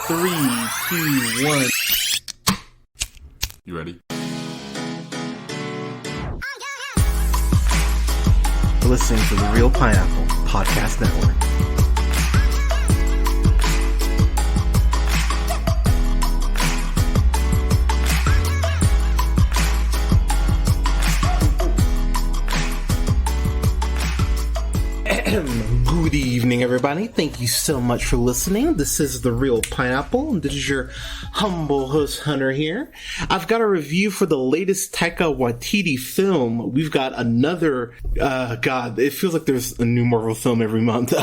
Three, two, one. You ready? Listening to the Real Pineapple Podcast Network. Good evening, everybody. Thank you so much for listening. This is The Real Pineapple, and this is your humble host, Hunter, here. I've got a review for the latest Taika Waititi film. We've got another, God, it feels like there's a new Marvel film every month.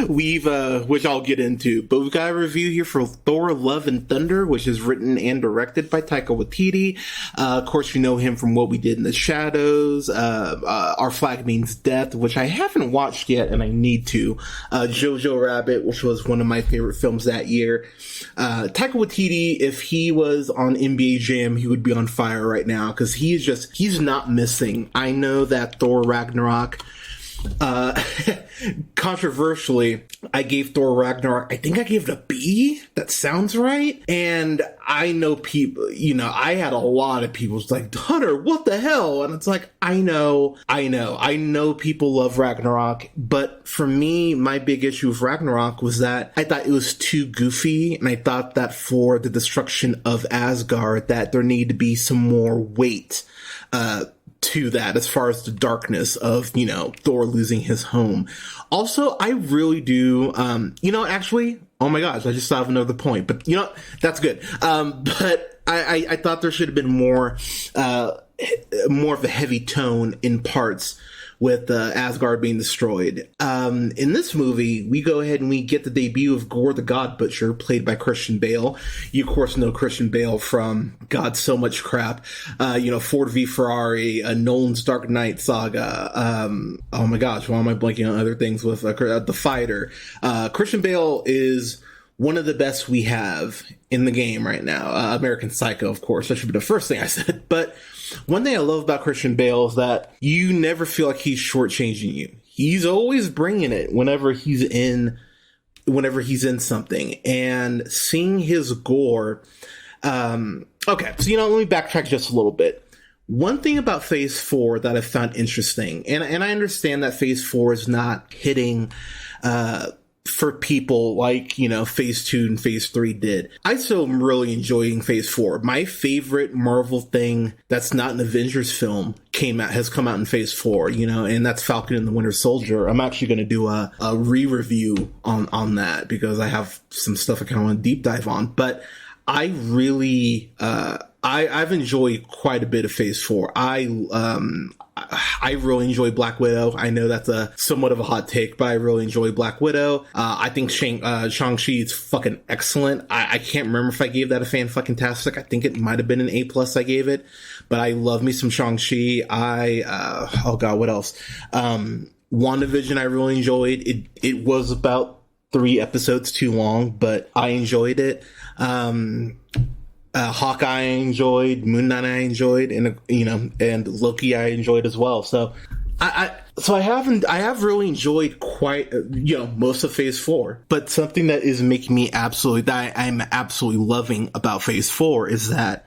Which I'll get into, but we've got a review here for Thor Love and Thunder, which is written and directed by Taika Waititi. Of course, you know him from What We Did in the Shadows, Our Flag Means Death, which I haven't watched yet, and I need to. Jojo Rabbit, which was one of my favorite films that year. Taika Waititi, if he was on NBA Jam, he would be on fire right now, because he's not missing. I know that Thor Ragnarok, controversially, I gave Thor Ragnarok, I think I gave it a B. That sounds right. And I know people, I had a lot of people like, Hunter, what the hell? And it's like, I know people love Ragnarok, but for me, my big issue with Ragnarok was that I thought it was too goofy, and I thought that for the destruction of Asgard, that there needed to be some more weight, to that, as far as the darkness of, Thor losing his home. Also, I really do, actually, oh my gosh, I just thought of another point, but that's good. But I thought there should have been more of a heavy tone in parts with Asgard being destroyed. In this movie, we go ahead and we get the debut of Gore the God Butcher, played by Christian Bale. You, of course, know Christian Bale from, God, so much crap. Ford v Ferrari, Nolan's Dark Knight saga. Oh my gosh, why am I blanking on other things with The Fighter? Christian Bale is one of the best we have in the game right now. American Psycho, of course. That should be the first thing I said. But one thing I love about Christian Bale is that you never feel like he's shortchanging you. He's always bringing it whenever he's in something. And seeing his gore. Okay, so let me backtrack just a little bit. One thing about Phase 4 that I found interesting, and I understand that Phase 4 is not hitting for people like, Phase 2 and Phase 3 did. I still am really enjoying Phase 4. My favorite Marvel thing that's not an Avengers film has come out in Phase 4, and that's Falcon and the Winter Soldier. I'm actually going to do a re-review on that, because I have some stuff I kind of want to deep dive on. But I really, I've enjoyed quite a bit of Phase 4. I really enjoy Black Widow. I know that's somewhat of a hot take, but I really enjoy Black Widow. I think Shang-Chi is fucking excellent. I can't remember if I gave that a fan-fucking-tastic. I think it might have been an A+ I gave it, but I love me some Shang-Chi. Oh god, what else? WandaVision I really enjoyed. It was about 3 episodes too long, but I enjoyed it. Hawkeye I enjoyed, Moon Knight I enjoyed, and Loki I enjoyed as well. So I have really enjoyed quite, most of Phase 4. But something that is making me I'm absolutely loving about Phase 4 is that,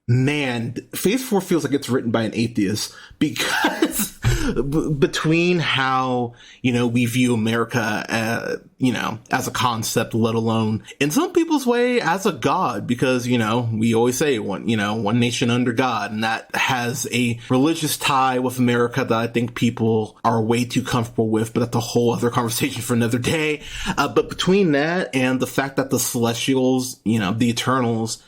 man, Phase 4 feels like it's written by an atheist, because between how, we view America, as a concept, let alone in some people's way as a god, because, we always say one nation under God, and that has a religious tie with America that I think people are way too comfortable with, but that's a whole other conversation for another day. But between that and the fact that the Celestials, the Eternals,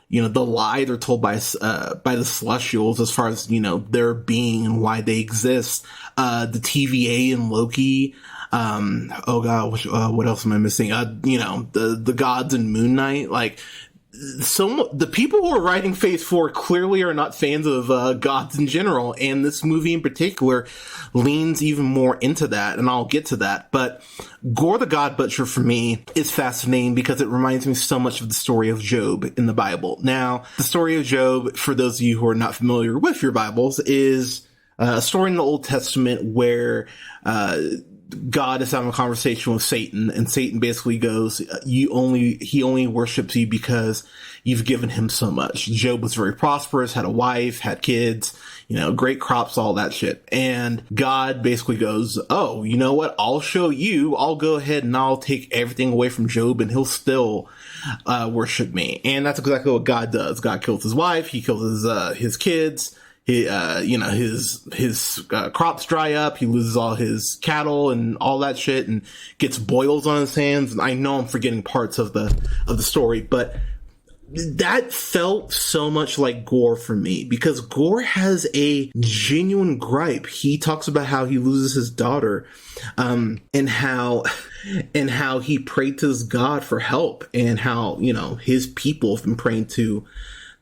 the lie they're told by the Celestials as far as, their being and why they exist. The TVA and Loki. Oh god, what else am I missing? The gods and Moon Knight. Like, the people who are writing Phase 4 clearly are not fans of gods in general, and this movie in particular leans even more into that, and I'll get to that. But Gore the God Butcher, for me, is fascinating because it reminds me so much of the story of Job in the Bible. Now, the story of Job, for those of you who are not familiar with your Bibles, is a story in the Old Testament where God is having a conversation with Satan, and Satan basically goes, he only worships you because you've given him so much. Job was very prosperous, had a wife, had kids, great crops, all that shit. And God basically goes, oh, you know what? I'll show you. I'll go ahead and I'll take everything away from Job, and he'll still worship me. And that's exactly what God does. God kills his wife. He kills his kids. His crops dry up. He loses all his cattle and all that shit, and gets boils on his hands. And I know I'm forgetting parts of the story, but that felt so much like Gore for me, because Gore has a genuine gripe. He talks about how he loses his daughter, and how he prayed to his God for help, and how, his people have been praying to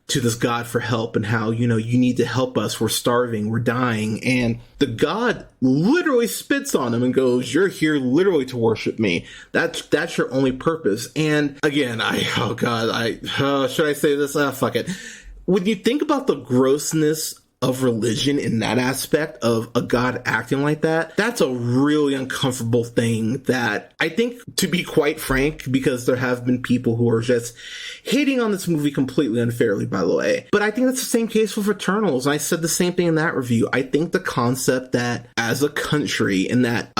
this God for help, and how, you need to help us. We're starving. We're dying. And the God literally spits on him and goes, you're here literally to worship me. That's your only purpose. And again, should I say this? Fuck it. When you think about the grossness of religion in that aspect of a God acting like that, that's a really uncomfortable thing that I think, to be quite frank, because there have been people who are just hating on this movie completely unfairly, by the way. But I think that's the same case with Eternals. And I said the same thing in that review. I think the concept that as a country, and that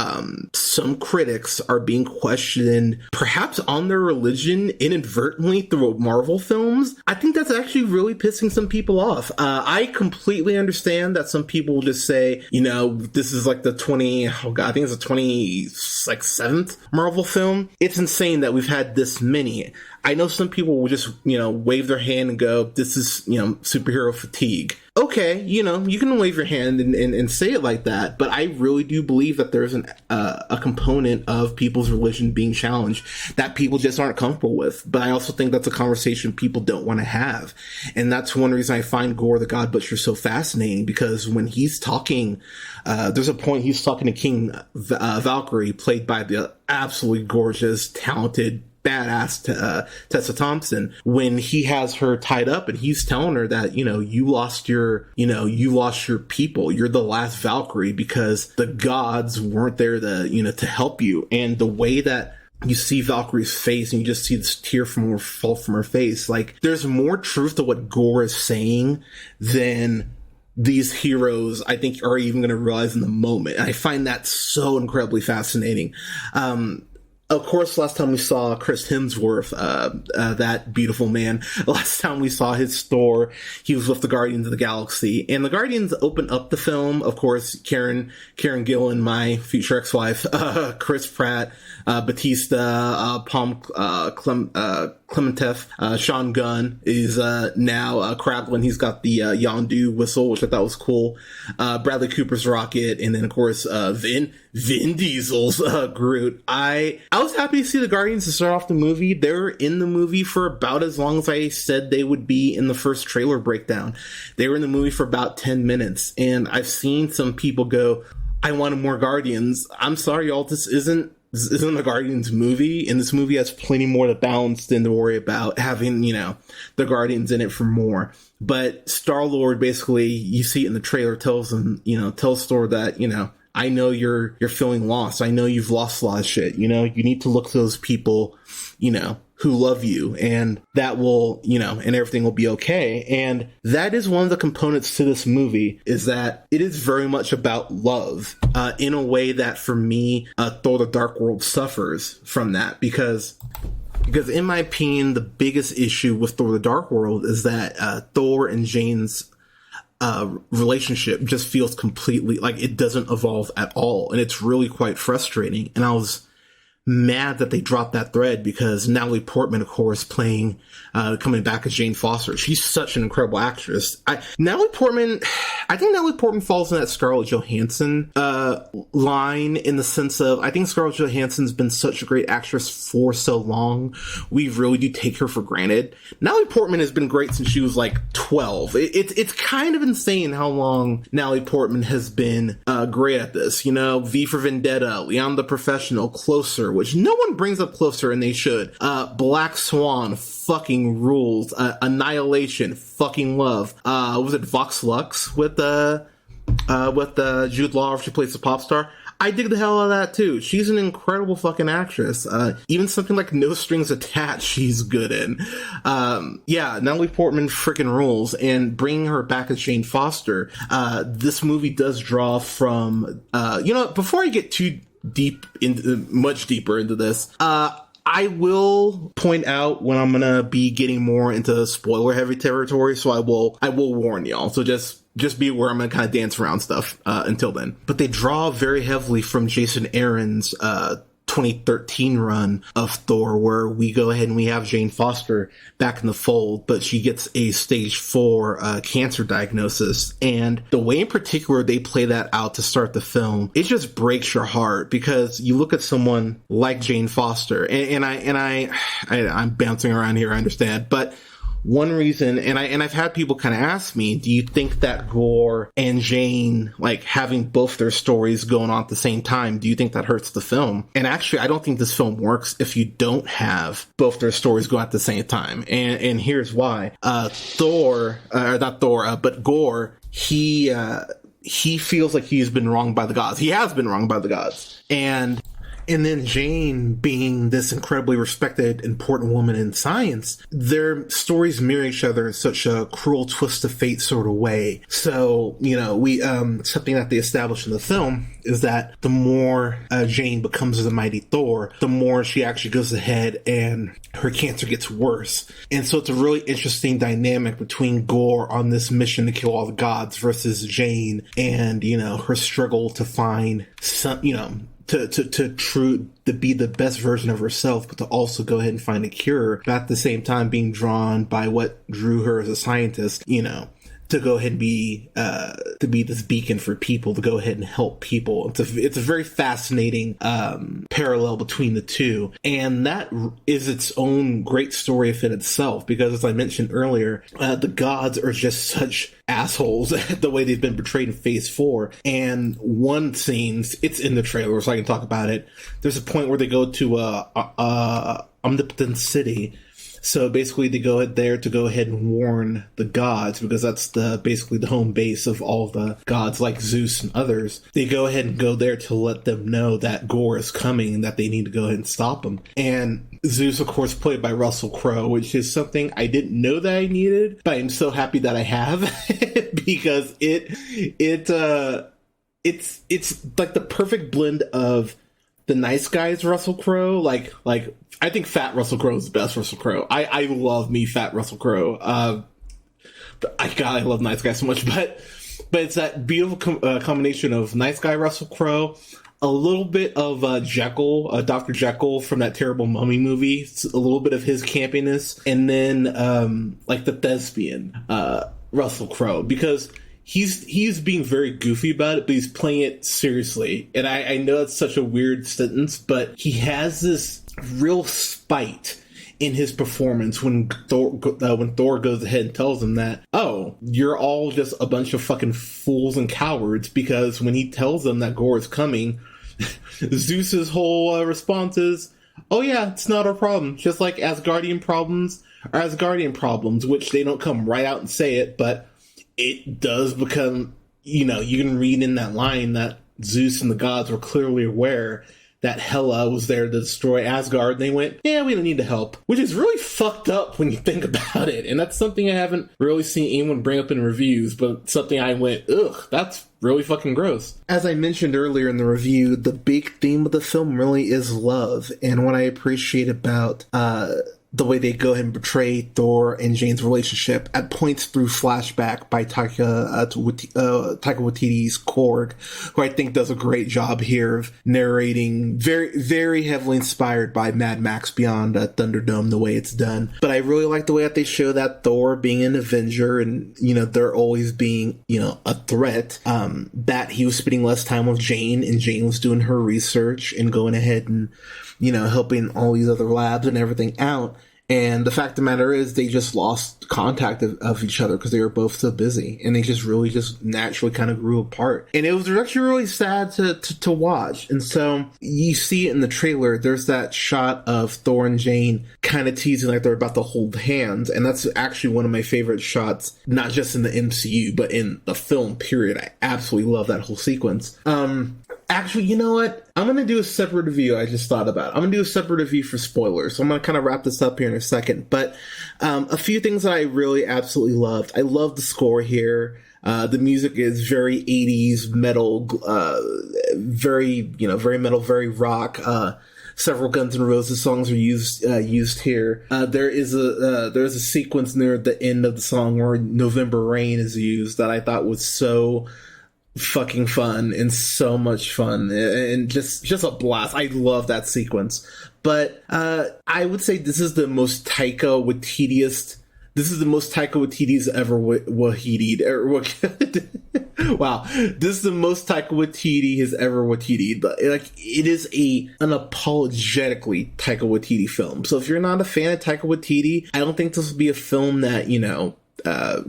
some critics are being questioned perhaps on their religion inadvertently through Marvel films, I think that's actually really pissing some people off. I completely understand that some people will just say, this is like the 27th Marvel film. It's insane that we've had this many. I know some people will just, wave their hand and go, this is, superhero fatigue. Okay, you can wave your hand and say it like that, but I really do believe that there's a component of people's religion being challenged that people just aren't comfortable with. But I also think that's a conversation people don't want to have. And that's one reason I find Gore the God Butcher so fascinating, because when he's talking, there's a point he's talking to King Valkyrie, played by the absolutely gorgeous, talented, badass Tessa Thompson, when he has her tied up and he's telling her that, you lost your people. You're the last Valkyrie because the gods weren't there to help you. And the way that you see Valkyrie's face, and you just see this tear fall from her face, like, there's more truth to what Gore is saying than these heroes, I think, are even going to realize in the moment. And I find that so incredibly fascinating. Of course, last time we saw Chris Hemsworth, that beautiful man, last time we saw his Thor, he was with the Guardians of the Galaxy. And the Guardians open up the film. Of course, Karen Gillan, my future ex-wife, Chris Pratt, Batista, Palm Clementef, Sean Gunn is now Kraglin. He's got the Yondu whistle, which I thought was cool. Bradley Cooper's Rocket, and then of course Vin Diesel's Groot. I was happy to see the Guardians to start off the movie. They were in the movie for about as long as I said they would be in the first trailer breakdown. They were in the movie for about 10 minutes, and I've seen some people go, I wanted more Guardians. I'm sorry, y'all, this isn't a Guardians movie, and this movie has plenty more to balance than to worry about having, the Guardians in it for more. But Star-Lord, basically, you see it in the trailer, tells Thor that, I know you're feeling lost. I know you've lost a lot of shit. You need to look to those people, who love you, and that will, and everything will be okay. And that is one of the components to this movie, is that it is very much about love, in a way that, for me, Thor the Dark World suffers from that, because in my opinion, the biggest issue with Thor the Dark World is that Thor and Jane's relationship just feels completely like it doesn't evolve at all, and it's really quite frustrating. And I was mad that they dropped that thread, because Natalie Portman, of course, coming back as Jane Foster. She's such an incredible actress. I think Natalie Portman falls in that Scarlett Johansson line, in the sense of, I think Scarlett Johansson's been such a great actress for so long, we really do take her for granted. Natalie Portman has been great since she was like 12. It's kind of insane how long Natalie Portman has been great at this. V for Vendetta, Leon the Professional, Closer, which no one brings up Closer, and they should. Black Swan fucking rules. Annihilation, fucking love. Was it Vox Lux with Jude Law, she plays the pop star? I dig the hell out of that too. She's an incredible fucking actress. Even something like No Strings Attached, she's good in. Yeah, Natalie Portman freaking rules, and bringing her back as Jane Foster, this movie does draw from, before I get too much deeper into this, I will point out when I'm gonna be getting more into spoiler heavy territory, so I will warn y'all. So just be aware I'm gonna kind of dance around stuff until then. But they draw very heavily from Jason Aaron's 2013 run of Thor, where we go ahead and we have Jane Foster back in the fold, but she gets a stage 4 cancer diagnosis. And the way in particular they play that out to start the film, it just breaks your heart, because you look at someone like Jane Foster, and I'm bouncing around here, I understand, but one reason, and I've had people kind of ask me, do you think that Gore and Jane, like having both their stories going on at the same time, do you think that hurts the film? And actually, I don't think this film works if you don't have both their stories go at the same time. And here's why. Gore, he feels like he's been wronged by the gods. He has been wronged by the gods. And then Jane, being this incredibly respected, important woman in science, their stories mirror each other in such a cruel twist of fate sort of way. So, we something that they establish in the film is that the more Jane becomes the mighty Thor, the more she actually goes ahead and her cancer gets worse. And so it's a really interesting dynamic between Gore on this mission to kill all the gods versus Jane and, her struggle to find some, to be the best version of herself, but to also go ahead and find a cure, but at the same time being drawn by what drew her as a scientist, to go ahead and be this beacon for people, to go ahead and help people. It's a very fascinating parallel between the two, and that is its own great story within itself, because as I mentioned earlier, the gods are just such assholes the way they've been portrayed in Phase 4. And one scene, it's in the trailer, so I can talk about it. There's a point where they go to Omnipotent City. So basically they go there to go ahead and warn the gods, because that's basically the home base of all the gods like Zeus and others. They go ahead and go there to let them know that Gore is coming and that they need to go ahead and stop him. And Zeus, of course, played by Russell Crowe, which is something I didn't know that I needed, but I'm so happy that I have because it's like the perfect blend of the nice guy's Russell Crowe, like I think fat Russell Crowe is the best Russell Crowe. I love me fat Russell Crowe. I love nice guy so much, but it's that beautiful combination of nice guy Russell Crowe, a little bit of Jekyll, Dr. Jekyll from that terrible Mummy movie, a little bit of his campiness, and then like the thespian Russell Crowe, because he's being very goofy about it, but he's playing it seriously. And I know it's such a weird sentence, but he has this real spite in his performance when Thor goes ahead and tells him that, oh, you're all just a bunch of fucking fools and cowards, because when he tells them that Gore is coming, Zeus's whole response is, oh yeah, it's not our problem. Just like Asgardian problems are Asgardian problems, which they don't come right out and say it, but it does become, you can read in that line that Zeus and the gods were clearly aware that Hela was there to destroy Asgard, and they went, yeah, we don't need to help. Which is really fucked up when you think about it. And that's something I haven't really seen anyone bring up in reviews, but something I went, ugh, that's really fucking gross. As I mentioned earlier in the review, the big theme of the film really is love. And what I appreciate about the way they go ahead and portray Thor and Jane's relationship at points through flashback by Taika Waititi's Korg, who I think does a great job here of narrating, very, very heavily inspired by Mad Max Beyond Thunderdome, the way it's done. But I really like the way that they show that Thor being an Avenger and, there always being, a threat, that he was spending less time with Jane, and Jane was doing her research and going ahead and, helping all these other labs and everything out. And the fact of the matter is they just lost contact of each other because they were both so busy, and they just naturally kind of grew apart. And it was actually really sad to watch. And so you see it in the trailer, there's that shot of Thor and Jane kind of teasing like they're about to hold hands. And that's actually one of my favorite shots, not just in the MCU, but in the film period. I absolutely love that whole sequence. Actually, you know what? I'm going to do a separate review. I just thought about it. I'm going to do a separate review for spoilers. So I'm going to kind of wrap this up here in a second. But a few things that I really absolutely loved. I love the score here. The music is very 80s metal, very metal, very rock. Several Guns N' Roses songs are used here. There's a sequence near the end of the song where November Rain is used that I thought was so fucking fun and so much fun and just a blast. I love that sequence. But I would say this is the most Taika Waititiest. This is the most Taika Waititi's ever Waititi'd. Wow. This is the most Taika Waititi has ever Waititi'd. Like, it is an unapologetically Taika Waititi film. So if you're not a fan of Taika Waititi, I don't think this will be a film that,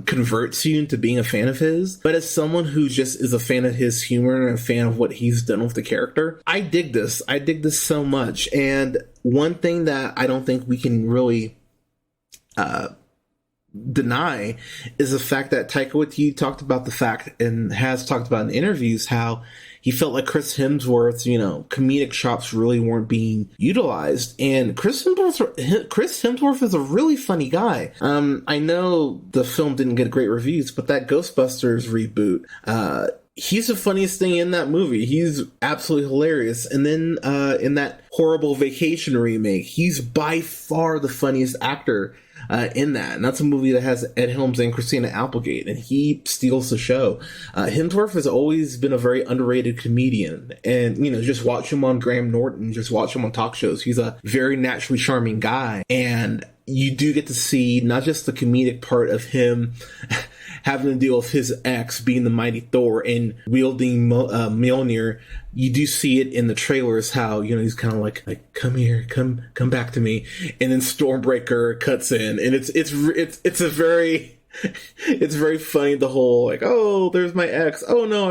converts you into being a fan of his. But as someone who just is a fan of his humor and a fan of what he's done with the character, I dig this. I dig this so much. And one thing that I don't think we can really deny is the fact that Taika Waititi talked about the fact and has talked about in interviews how he felt like Chris Hemsworth's, comedic chops really weren't being utilized. And Chris Hemsworth is a really funny guy. I know the film didn't get great reviews, but that Ghostbusters reboot, he's the funniest thing in that movie. He's absolutely hilarious. And then in that horrible Vacation remake, he's by far the funniest actor in that. And that's a movie that has Ed Helms and Christina Applegate, and he steals the show. Hemsworth has always been a very underrated comedian. And, just watch him on Graham Norton, just watch him on talk shows. He's a very naturally charming guy. And you do get to see not just the comedic part of him having to deal with his ex being the mighty Thor and wielding Mjolnir. You do see it in the trailers how, he's kind of like, come here, come back to me. And then Stormbreaker cuts in, and it's very funny, the whole, like, oh, there's my ex. Oh, no,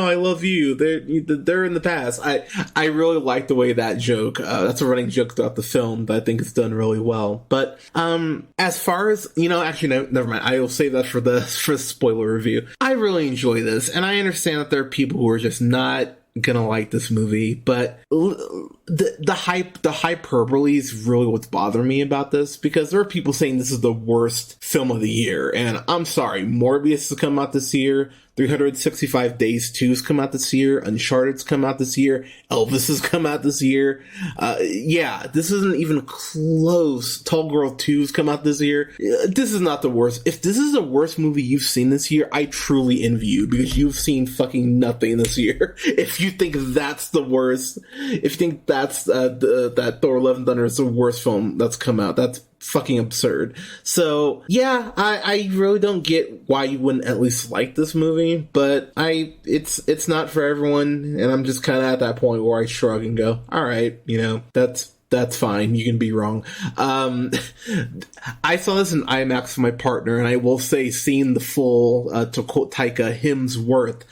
I love you. They're in the past. I really like the way that joke, that's a running joke throughout the film, but I think it's done really well. But, as far as, actually, no, never mind. I will save that for the spoiler review. I really enjoy this, and I understand that there are people who are just not gonna like this movie, but the hyperbole is really what's bothering me about this, because there are people saying this is the worst film of the year, and I'm sorry, Morbius has come out this year, 365 Days 2's come out this year, Uncharted's come out this year, Elvis has come out this year. This isn't even close. Tall Girl 2's come out this year. This is not the worst. If this is the worst movie you've seen this year, I truly envy you, because you've seen fucking nothing this year. If you think that's the worst, if you think that's that Thor Love and Thunder is the worst film that's come out, that's fucking absurd. So yeah, I really don't get why you wouldn't at least like this movie, but it's not for everyone, and I'm just kind of at that point where I shrug and go, all right, that's fine. You can be wrong. I saw this in IMAX with my partner, and I will say, seeing the full, to quote Taika, Hemsworth,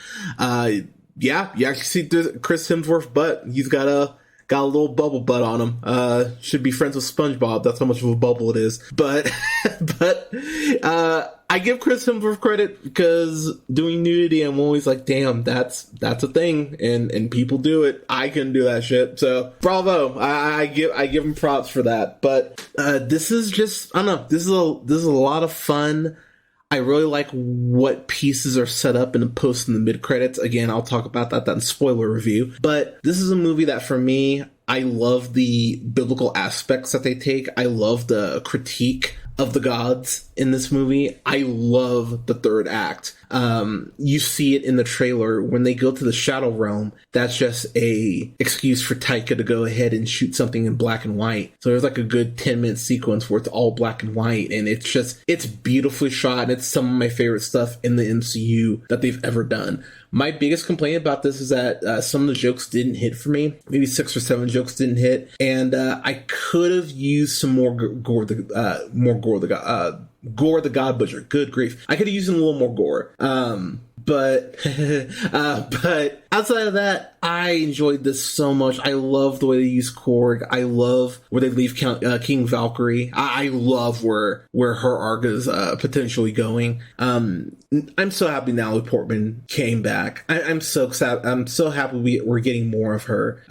you actually see Chris Hemsworth's butt. He's got a little bubble butt on him. Should be friends with SpongeBob. That's how much of a bubble it is. But I give Chris Hemsworth credit, because doing nudity, I'm always like, damn, that's a thing, and people do it. I couldn't do that shit. So bravo. I give him props for that. But this is just, I don't know. This is a lot of fun. I really like what pieces are set up in the post and the mid-credits. Again, I'll talk about that in spoiler review. But this is a movie that, for me, I love the biblical aspects that they take. I love the critique of the gods in this movie. I love the third act. You see it in the trailer when they go to the Shadow Realm. That's just a excuse for Taika to go ahead and shoot something in black and white. So there's like a good 10-minute sequence where it's all black and white, and it's beautifully shot, and it's some of my favorite stuff in the MCU that they've ever done. My biggest complaint about this is that some of the jokes didn't hit for me. Maybe 6 or 7 jokes didn't hit, and I could have used some more Gore the God Butcher. Good grief. I could have used a little more gore. But outside of that, I enjoyed this so much. I love the way they use Korg. I love where they leave King Valkyrie. I love where her arc is potentially going. I'm so happy Natalie Portman came back. I'm so happy we're getting more of her.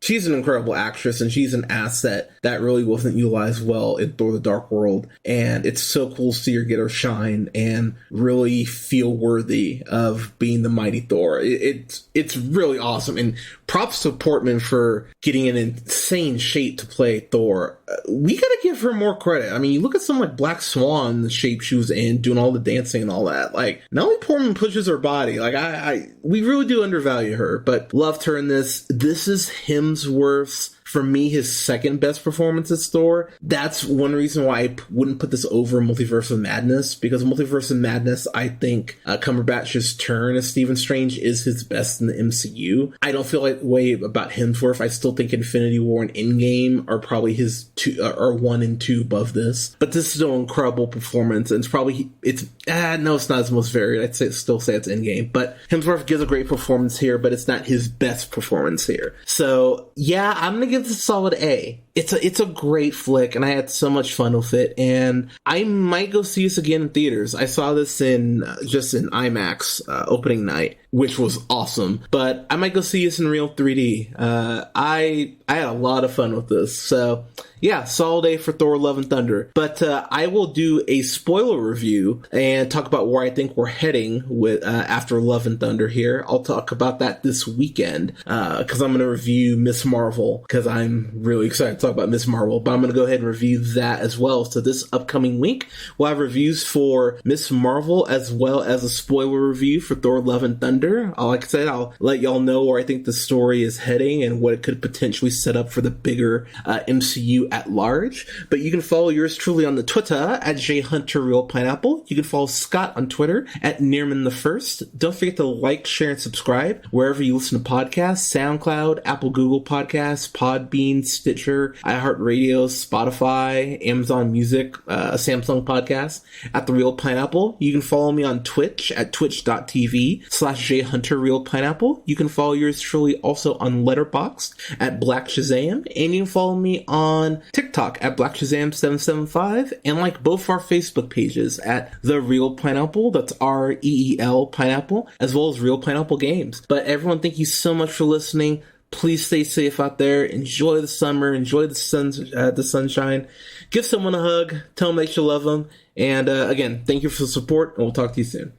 She's an incredible actress, and she's an asset that really wasn't utilized well in Thor: The Dark World. And it's so cool to see her get her shine and really feel worthy of being the mighty Thor. It's really awesome. And props to Portman for getting in insane shape to play Thor. We gotta give her more credit. I mean, you look at someone like Black Swan, the shape she was in, doing all the dancing and all that. Like, Natalie Portman pushes her body. Like, we really do undervalue her, but loved her in this. This is Hemsworth's, for me, his second best performance as Thor. That's one reason why I wouldn't put this over Multiverse of Madness, because Multiverse of Madness, I think Cumberbatch's turn as Stephen Strange is his best in the MCU. I don't feel that way about Hemsworth. I still think Infinity War and Endgame are probably his two, or 1 and 2 above this. But this is still an incredible performance, and it's not his most varied. I'd still say it's Endgame. But Hemsworth gives a great performance here, but it's not his best performance here. So yeah, I'm gonna give this a solid A. It's a great flick, and I had so much fun with it, and I might go see this again in theaters. I saw this in IMAX opening night, which was awesome, but I might go see this in real 3D. I had a lot of fun with this, so yeah, solid A for Thor: Love and Thunder. But I will do a spoiler review and talk about where I think we're heading with after Love and Thunder here. I'll talk about that this weekend because I'm going to review Miss Marvel, because I'm really excited to talk about Miss Marvel, but I'm going to go ahead and review that as well. So this upcoming week, we'll have reviews for Miss Marvel as well as a spoiler review for Thor: Love and Thunder. Like I said, I'll let y'all know where I think the story is heading and what it could potentially set up for the bigger MCU at large. But you can follow yours truly on the Twitter at JHunterRealPineapple. You can follow Scott on Twitter at Nearman1st. Don't forget to like, share, and subscribe wherever you listen to podcasts: SoundCloud, Apple, Google Podcasts, Podbean, Stitcher, iHeartRadio, Spotify, Amazon Music, Samsung Podcast at The Real Pineapple. You can follow me on Twitch at twitch.tv/JHunterRealPineapple. You can follow yours truly also on Letterboxd at Black Shazam, and you can follow me on TikTok at Black Shazam 775, and like both our Facebook pages at The Real Pineapple, that's REEL Pineapple, as well as Real Pineapple Games. But everyone, thank you so much for listening. Please stay safe out there. Enjoy the summer. Enjoy the sunshine. Give someone a hug. Tell them that you love them. And again, thank you for the support, and we'll talk to you soon.